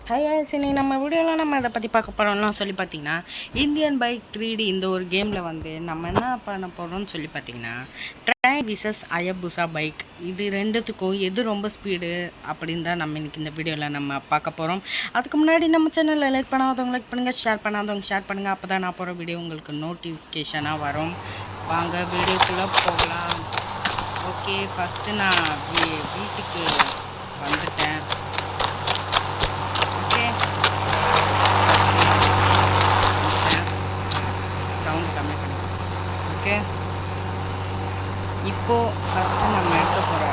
Hi இன்னைக்கு நம்ம வீடியோவில் நம்ம இதை பற்றி பார்க்க போகிறோம்னா சொல்லி பார்த்தீங்கன்னா இந்தியன் பைக் 3D இந்த ஒரு கேமில் வந்து நம்ம என்ன பண்ண போகிறோம்னு சொல்லி பார்த்தீங்கன்னா ட்ரெயின் விசஸ் ஹயபுசா பைக் இது ரெண்டுத்துக்கும் எது ரொம்ப ஸ்பீடு அப்படின்னு தான் நம்ம இன்றைக்கி இந்த வீடியோவில் நம்ம பார்க்க போகிறோம். அதுக்கு முன்னாடி நம்ம சேனலில் லைக் பண்ணாதவங்க லைக் பண்ணுங்கள், ஷேர் பண்ணாதவங்க ஷேர் பண்ணுங்கள். அப்போ தான் நான் போகிற வீடியோ உங்களுக்கு நோட்டிஃபிகேஷனாக வரும். வாங்க வீடியோக்குள்ளே போகலாம். ஓகே, ஃபஸ்ட்டு நான் வீட்டுக்கு வந்துட்டேன். சவுண்ட் கம்மி பண்ணிக்கலாம். ஓகே, இப்போது ஃபஸ்ட்டு நம்ம எடுக்க போகிற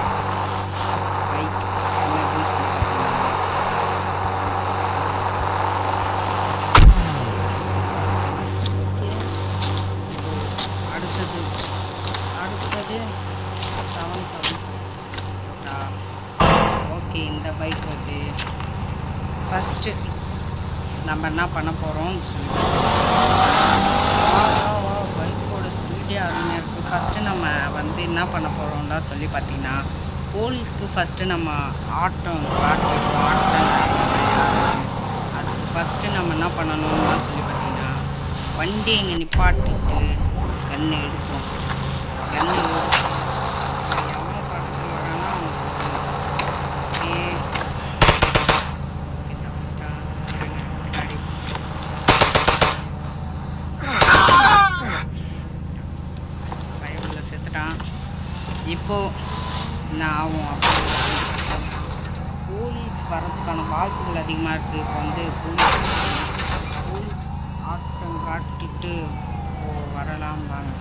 பைக் என்னதுன்னு சொல்லி அடுத்தது 777. ஓகே, இந்த பைக் வந்து ஃபஸ்ட்டு நம்ம என்ன பண்ண போகிறோம்னு சொல்லி பைக்கோட ஸ்பீடே அருமையாக இருக்குது. ஃபஸ்ட்டு நம்ம வந்து என்ன பண்ண போகிறோம்னா சொல்லி பார்த்தீங்கன்னா போலீஸ்க்கு ஃபஸ்ட்டு நம்ம ஆட்டம் அதுக்கு ஃபஸ்ட்டு நம்ம என்ன பண்ணணும்னா சொல்லி பார்த்தீங்கன்னா வண்டி இங்கே நிப்பாட்டிட்டு கன்று எடுப்போம். கன்று எவ்வளோ பக்கத்தில் வரானா அவங்க செத்துட்டான். இப்போது நான் ஆகும் போலீஸ் வரதுக்கான வாய்ப்புகள் அதிகமாக இருக்குது. இப்போ வந்து போலீஸ் ஆட்டம் காட்டிட்டு வரலாம். வாங்க,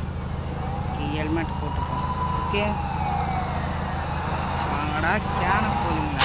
ஹெல்மெட் போட்டுப்போம். ஓகே, வாங்கடா கேன போலீங்களா.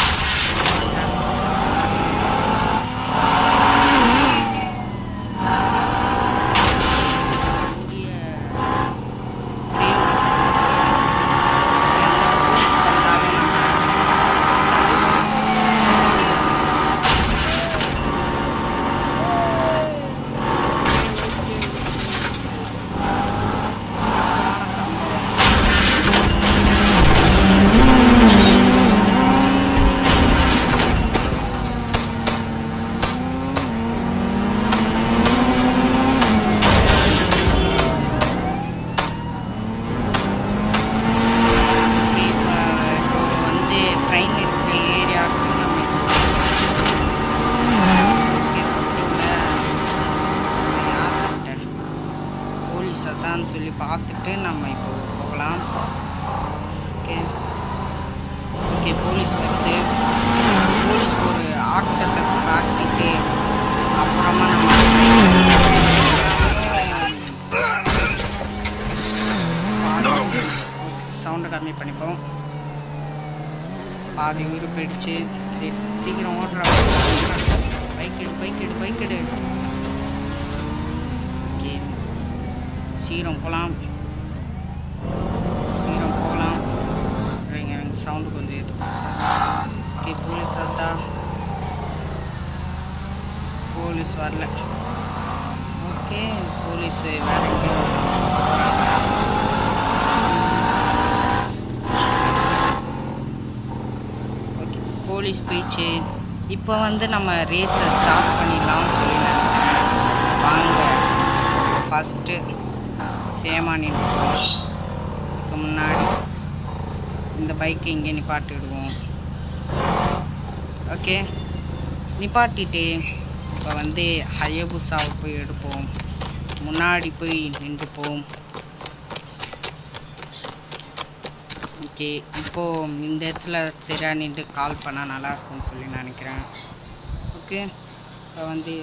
சொல்லி பார்த்துட்டு நம்ம இப்போ போகலாம். ஓகே ஓகே, போலீஸ் வருது. போலீஸ்க்கு ஒரு ஆட்டத்தை காட்டிட்டு அப்புறமா நம்ம சவுண்டை கம்மி பண்ணிப்போம். பாதி உயிர் போயிடுச்சு. சரி, சீக்கிரம் ஓடுற பைக் எடு. ஓகே, சீக்கிரம் போகலாம். எனக்கு சவுண்டு கொஞ்சம் இது. ஓகே, போலீஸ் வந்தா. போலீஸ் வரல. ஓகே, போலீஸ் வேற எங்கேயோ. ஓகே, போலீஸ் போயிடுச்சு. இப்போ வந்து நம்ம ரேஸை ஸ்டார்ட் பண்ணிடலாம்னு சொல்லி நினைக்கிறேன். வாங்க, ஃபஸ்ட்டு சேமானி இதுக்கு முன்னாடி இந்த பைக்கை இங்கே நிப்பாட்டிடுவோம். ஓகே, நிப்பாட்டிட்டு இப்போ வந்து ஹயபுசாவை போய் எடுப்போம். முன்னாடி போய் நின்றுப்போம். ஓகே, இப்போது இந்த இடத்துல சரியாக நின்று கால் பண்ணால் நல்லாயிருக்கும்னு சொல்லி நினைக்கிறேன். ஓகே, இப்போ வந்து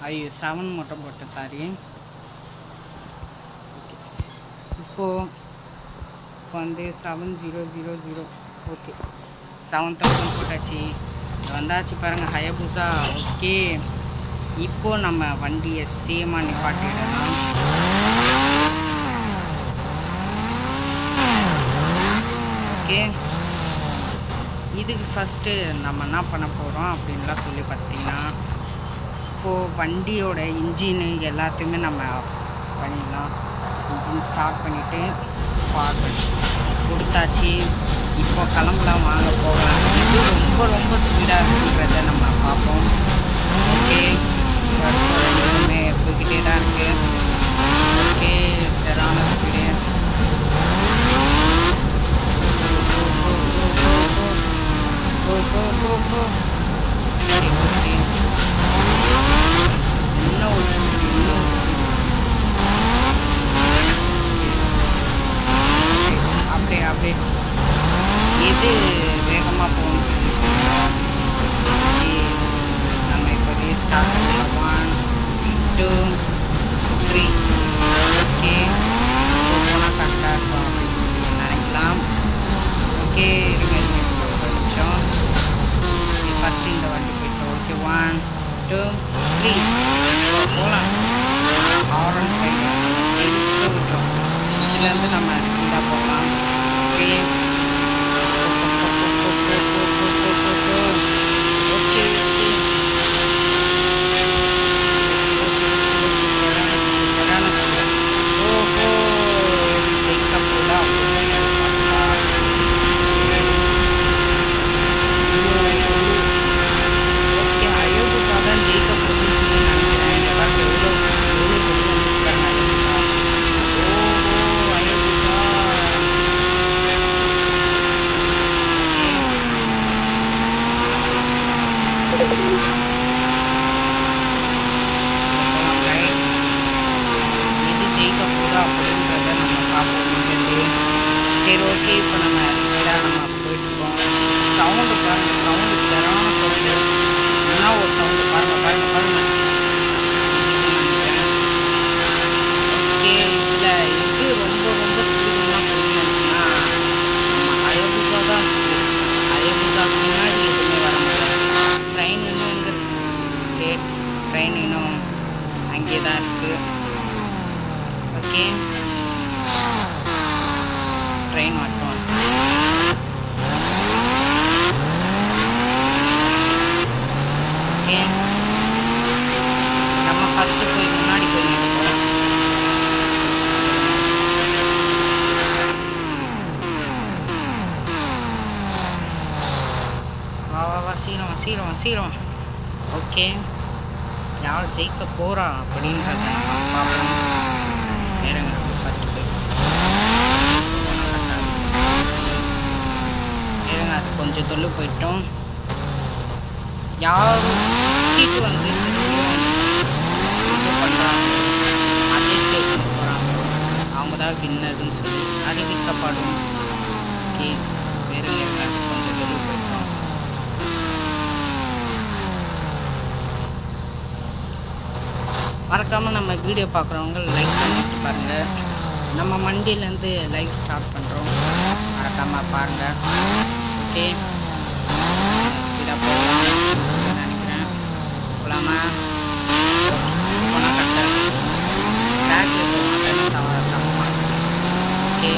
7 மட்டும் போட்டேன், சாரி. ஓகே, இப்போது வந்து 7000. ஓகே, 7000 போட்டாச்சு. வந்தாச்சு பாருங்கள் ஹயபுசா. ஓகே, இப்போது நம்ம வண்டியை சேமாக நிப்பாட்டிடலாம். ஓகே, இதுக்கு ஃபஸ்ட்டு நம்ம என்ன பண்ண போகிறோம் அப்படின்லாம் சொல்லி பார்த்தீங்கன்னா இப்போது வண்டியோட இன்ஜினு எல்லாத்தையுமே நம்ம பண்ணிடலாம். இன்ஜின் ஸ்டார்ட் பண்ணிவிட்டு ஃபார்வர்ட் கொடுத்தாச்சு. இப்போ கிளம்பலாம், வாங்க போகலாம். இது ரொம்ப ரொம்ப ஸ்பீடாக இருக்குன்றத நம்ம பார்ப்போம். ஓகே, ரெண்டுமே போய்கிட்டே தான் இருக்குது. ஓகே, சரியான ஸ்பீடு. இன்னும் ஸ்பீடு, இன்னும் ஸ்பீடு. அப்படியே அப்படியே எது வேகமாக போகணும்னு சொல்லி சொல்லுவோம். நம்ம இப்போ ரீஸ்டார்ட் பண்ணலாம். 1 2 3. ஓகே, போனால் கரெக்டாக இருக்கும் அப்படின்னு சொல்லி நினைக்கலாம். ஓகே, இருங்க ஒரு நிமிஷம். ஃபஸ்ட்டு இந்த வண்டி போய்ட்டோம். ஓகே, 1 2 3 போகலாம். ஹாரன் சைடு எடுத்து விட்டோம். இதுலேருந்து நம்ம ஸ்பீடாக போகலாம். ஓகே ஓகே ஓகே சரியான ஸ்பீடு. ஓஹோ, ஜெயிக்க போதா அப்படின்னு பார்த்தா ஓகே, அயோபுசா தான் ஜெயிக்க போகுதுன்னு சொல்லி நினைக்கிறேன். இந்த பாட்டு எவ்வளோ எவ்வளோ வெளியே வந்துச்சு பாருங்க அயோபுசா. ஓஹோ, அயோபுசா. இது ஜெயிக்க போதா அப்படின்றத நம்ம பார்ப்போம் இங்கிருந்து. சரி, ஓகே, இப்போ நம்ம ஸ்பீடாக நம்ம போயிட்டுருக்கோம். சவுண்டு பாருங்கள், சவுண்டு சரியான சவுண்டு. என்ன ஒரு சவுண்டு பாருங்கள் பாருங்கள் பாருங்கள். ஓகே, இதில் இது ரொம்ப ரொம்ப ஸ்பீடுலாம் சொல்லி நினச்சிங்கன்னா நம்ம அயோபுசா தான் ஸ்பீடு. அயோபுசாவுக்கு முன்னாடி எதுவுமே வர முடியாது. ட்ரெயின் இன்னும் எங்கே இருக்குது? ட்ரெயின் இன்னும் அங்கே தான் இருக்குது. ஓகே, ட்ரெயின் மட்டும் ஓகே, நம்ம ஃபஸ்ட்டு போய் முன்னாடி போய் நிற்போம். வா வா வா, சீக்கிரம் சீக்கிரம் சீக்கிரம். ஓகே, யார் ஜெயிக்க போகிறா அப்படின்றத நம்ம பார்ப்போம். நேரங்க, நம்ம ஃபஸ்ட்டு போய் நேரங்க, அது கொஞ்சம் தொல்லு போயிட்டோம். யாரும் சுற்றிட்டு வந்து திரும்பியும் இது பண்ணுறாங்க, அதே ஸ்டேஷனுக்கு போகிறாங்க, அவங்க தான் வின்னர்னு சொல்லி அறிவிக்கப்படும். ஓகே, வேறுங்க, அது கொஞ்சம் தொல்லு போயிட்டோம். மறக்காமல் நம்ம வீடியோ பார்க்குறவங்க லைக் பண்ணிட்டு பாருங்கள். நம்ம மண்டியிலேருந்து லைவ் ஸ்டார்ட் பண்ணுறோம், மறக்காமல் பாருங்கள். ஓகே, ஸ்பீடாக போகலாம் அப்படின்னு சொல்லி நினைக்கிறேன். போகலாமா? போனால் கரெக்டாக பேக்கில் போக மாட்டேன்னு சமமாக. ஓகே,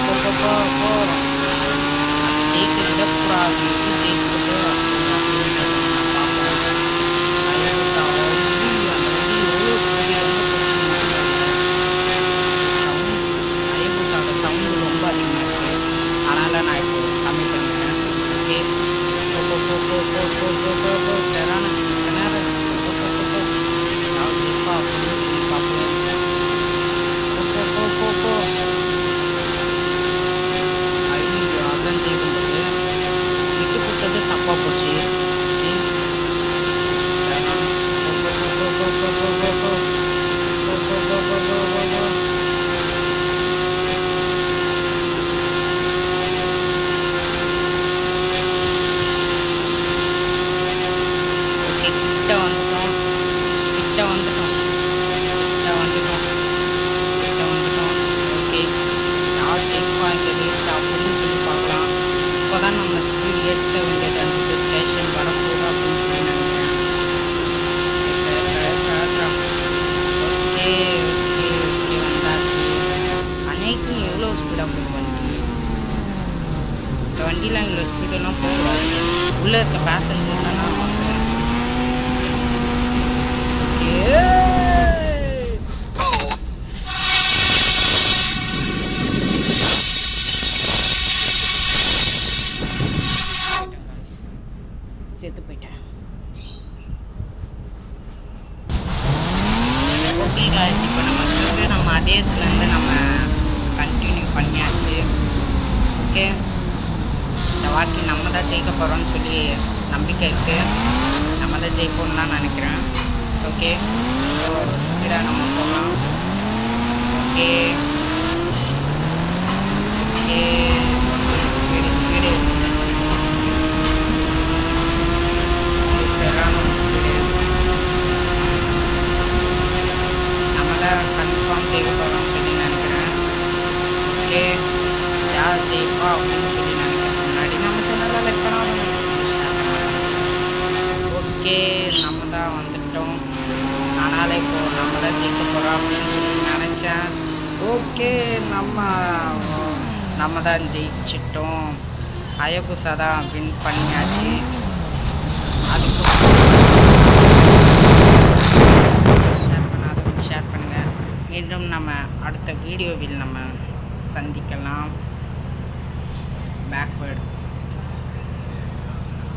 போ ஜெயிக்க விடக்கூடாது, ஜெயிக்கிறது அப்படின்றது நம்ம பார்ப்போம். அயோபுசா அந்த வண்டி எவ்வளோ ஸ்பீடு வந்து போச்சுன்னு சவுண்ட். அயோபுசாவோட சவுண்டு ரொம்ப அதிகமாக இருக்குது, அதனால் நான் இப்போ கம்மி பண்ணிக்கிறேன். ஓகே, போ சரியான ஸ்பீடு, சரியான ஸ்பீடு. யாரும் ஜெயிப்பா அப்படின்னு சொல்லி பார்ப்போம். போ ஐயோ, அதான் ஜெயிக்கும்போது விட்டு கொடுத்தது தப்பாக போச்சு. ஓகே, சரியான ஓகே, கிட்ட வந்துட்டோம். ஓகே, யார் ஜெயிப்பா இந்த ரேஸ்ட் அப்படின்னு சொல்லி பார்க்கலாம். இப்போ தான் நம்ம ஸ்பீடு ஏற்ற வேண்டியது அந்த ஸ்டேஷன் வரப்போகுது அப்படின்னு சொல்லி நினைக்கிறேன். ஓகே ஓகே ஓகே, வந்தாச்சு. அன்னைக்கு எவ்வளோ ஸ்பீடாக போகுது வண்டி. இந்த வண்டிலாம் இவ்வளோ ஸ்பீடெல்லாம் போகக்கூடாது, உள்ளே இருக்க பேசஞ்சர்லாம் வாங்க. ஓகே, ஏத்துலேருந்து நம்ம கண்டினியூ பண்ணியாச்சு. ஓகே, இந்த வாட்டி நம்ம தான் ஜெயிக்க போகிறோம்னு சொல்லி நம்பிக்கை இருக்குது. நம்ம தான் ஜெயிப்போம்னு தான் நினைக்கிறேன். ஓகே, ஸோ ஸ்பீடாக நம்ம போகலாம். ஓகே ஓகே, ஸ்பீடு ஸ்பீடு சரியான ஸ்பீடு. நம்ம தான் கன்ஃபார்ம் ஜெயிக்க போகிறோம்னு சொல்லி நினைக்கிறேன். ஓகே, யார் ஜெயிப்பா அப்படின்னு சொல்லி நினைக்கிறேன். முன்னாடி நம்ம சேனலில் லைக் பண்ணாலும் ஓகே, நம்ம தான் வந்துட்டோம். அதனால் இப்போது நம்ம தான் ஜெயிக்க போகிறோம் அப்படின்னு சொல்லி நினச்சேன். ஓகே, நம்ம தான் ஜெயிச்சிட்டோம். அயபுசா தான் வின் பண்ணியாச்சு. அதுக்கு ஷேர் பண்ணுங்கள். மீண்டும் நம்ம அடுத்த வீடியோவில் நம்ம சந்திக்கலாம். Backward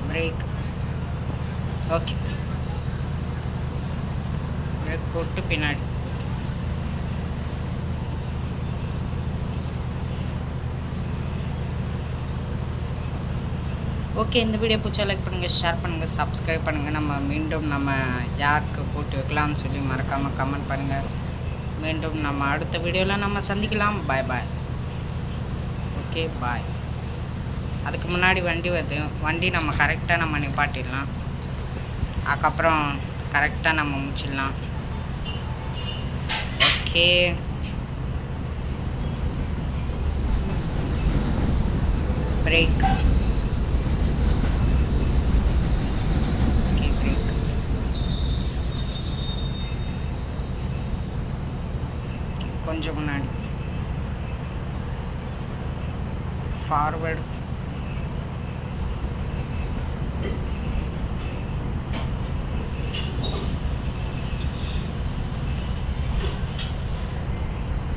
break. ஓகே, பிரேக் போட்டு பின்னாடி. ஓகே, இந்த வீடியோ பிடிச்சா லைக் பண்ணுங்கள், ஷேர் பண்ணுங்கள், சப்ஸ்கிரைப் பண்ணுங்கள். நம்ம மீண்டும் நம்ம யாருக்கு போட்டு வைக்கலாம்னு சொல்லி மறக்காமல் கமெண்ட் பண்ணுங்கள். மீண்டும் நம்ம அடுத்த வீடியோவில் நம்ம சந்திக்கலாம். Bye bye. Okay bye. அதுக்கு முன்னாடி வண்டி வருது. வண்டி நம்ம கரெக்டாக நம்ம நிப்பாட்டிடலாம். அதுக்கப்புறம் கரெக்டாக நம்ம முடிச்சிடலாம். Okay, break. கொஞ்சம் முன்னாடி ஃபார்வர்டு.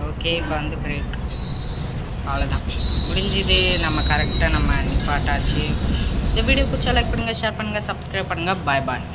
ஓகே, இப்போ வந்து பிரேக். அவ்வளோதான், முடிஞ்சுது. நம்ம கரெக்டாக நம்ம நிப்பாட்டாச்சு. இந்த வீடியோ பிடிச்சா லைக் பண்ணுங்கள், ஷேர் பண்ணுங்கள், சப்ஸ்கிரைப் பண்ணுங்கள். பாய் பாய்.